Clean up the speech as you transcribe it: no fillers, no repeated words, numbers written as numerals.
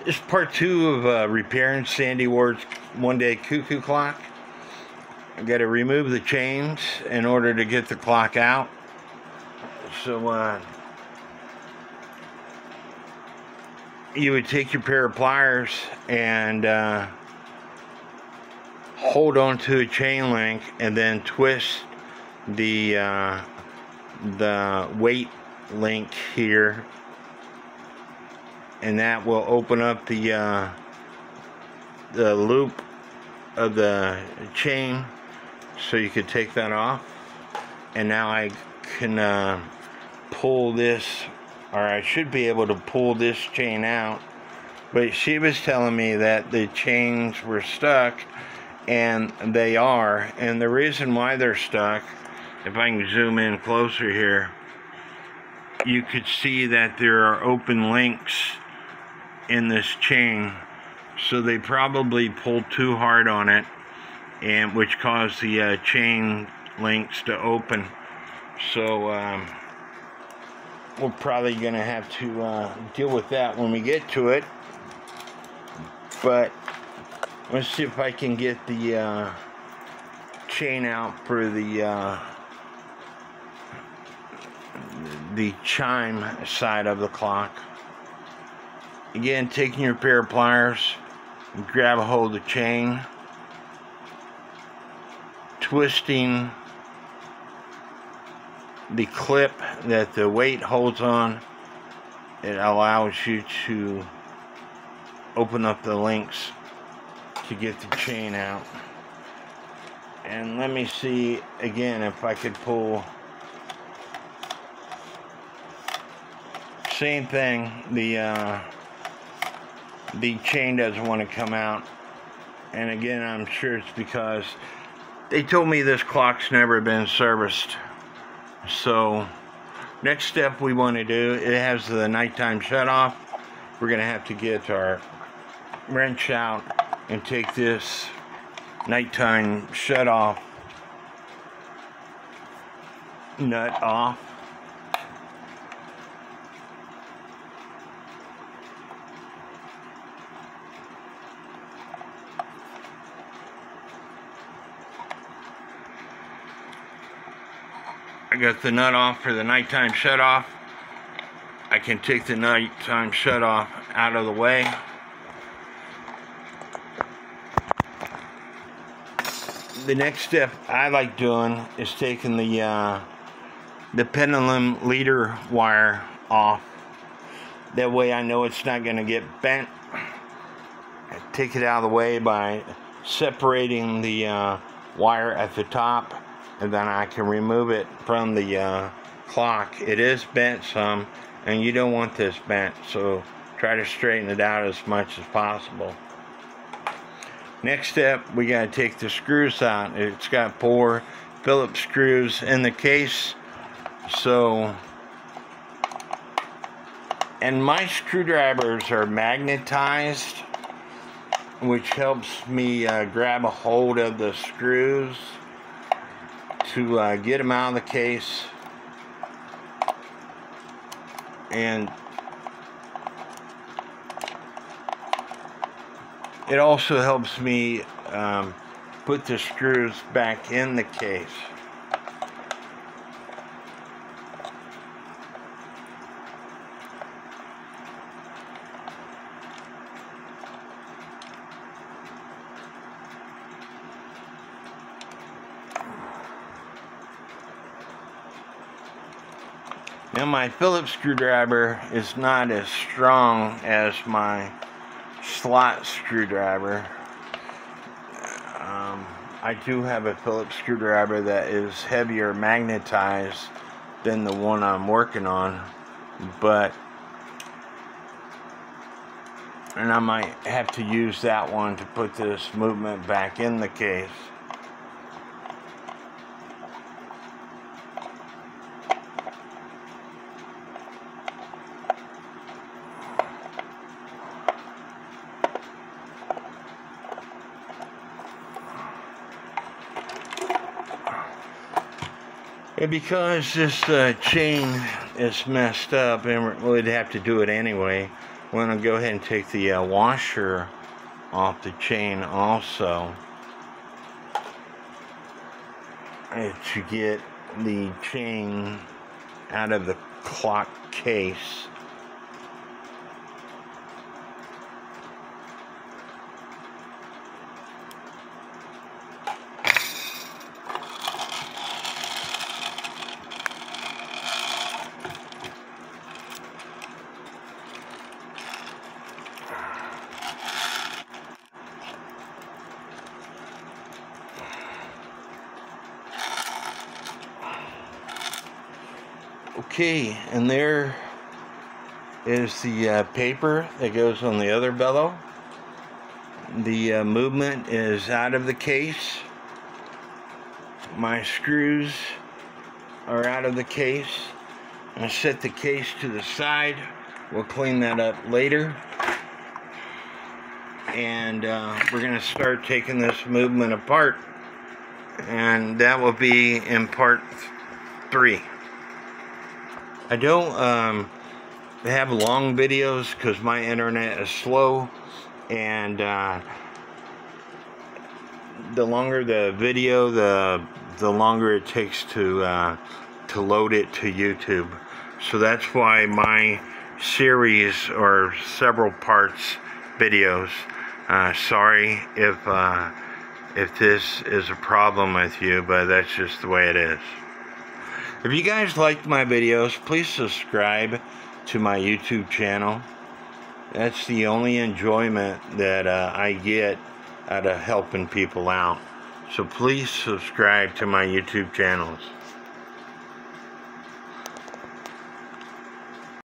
This is part 2 of repairing Sandy Ward's one-day cuckoo clock. I've got to remove the chains in order to get the clock out. So you would take your pair of pliers and hold onto a chain link and then twist the weight link here, and that will open up the loop of the chain, so you could take that off. And now I can pull this, or I should be able to pull this chain out, but she was telling me that the chains were stuck, and they are. And the reason why they're stuck, if I can zoom in closer here, you could see that there are open links in this chain, so they probably pulled too hard on it, and which caused the chain links to open. So we're probably gonna have to deal with that when we get to it. But let's see if I can get the chain out for the chime side of the clock. Again, taking your pair of pliers, grab a hold of the chain, twisting the clip that the weight holds on. It allows you to open up the links to get the chain out. And let me see again if I could pull. Same thing, the chain doesn't want to come out. And again, I'm sure it's because they told me this clock's never been serviced. So next step we want to do, it has the nighttime shut off. We're gonna have to get our wrench out and take this nighttime shut off nut off. I got the nut off for the nighttime shut off. I can take the nighttime shut off out of the way. The next step I like doing is taking the pendulum leader wire off. That way I know it's not going to get bent. I take it out of the way by separating the wire at the top, and then I can remove it from the clock. It is bent some, and you don't want this bent, so try to straighten it out as much as possible. Next step, we gotta take the screws out. It's got 4 Phillips screws in the case. So, and my screwdrivers are magnetized, which helps me grab a hold of the screws to get them out of the case. And it also helps me put the screws back in the case. Now my Phillips screwdriver is not as strong as my slot screwdriver. I do have a Phillips screwdriver that is heavier magnetized than the one I'm working on, and I might have to use that one to put this movement back in the case. And because this chain is messed up, and we'd have to do it anyway, we're going to go ahead and take the washer off the chain also, to get the chain out of the clock case. Okay, and there is the paper that goes on the other bellow. The movement is out of the case. My screws are out of the case. I'm going to set the case to the side. We'll clean that up later. And we're going to start taking this movement apart. And that will be in part 3. I don't have long videos because my internet is slow, and the longer the video, the longer it takes to load it to YouTube. So that's why my series are several parts videos. Sorry if this is a problem with you, but that's just the way it is. If you guys liked my videos, please subscribe to my YouTube channel. That's the only enjoyment that I get out of helping people out. So please subscribe to my YouTube channels.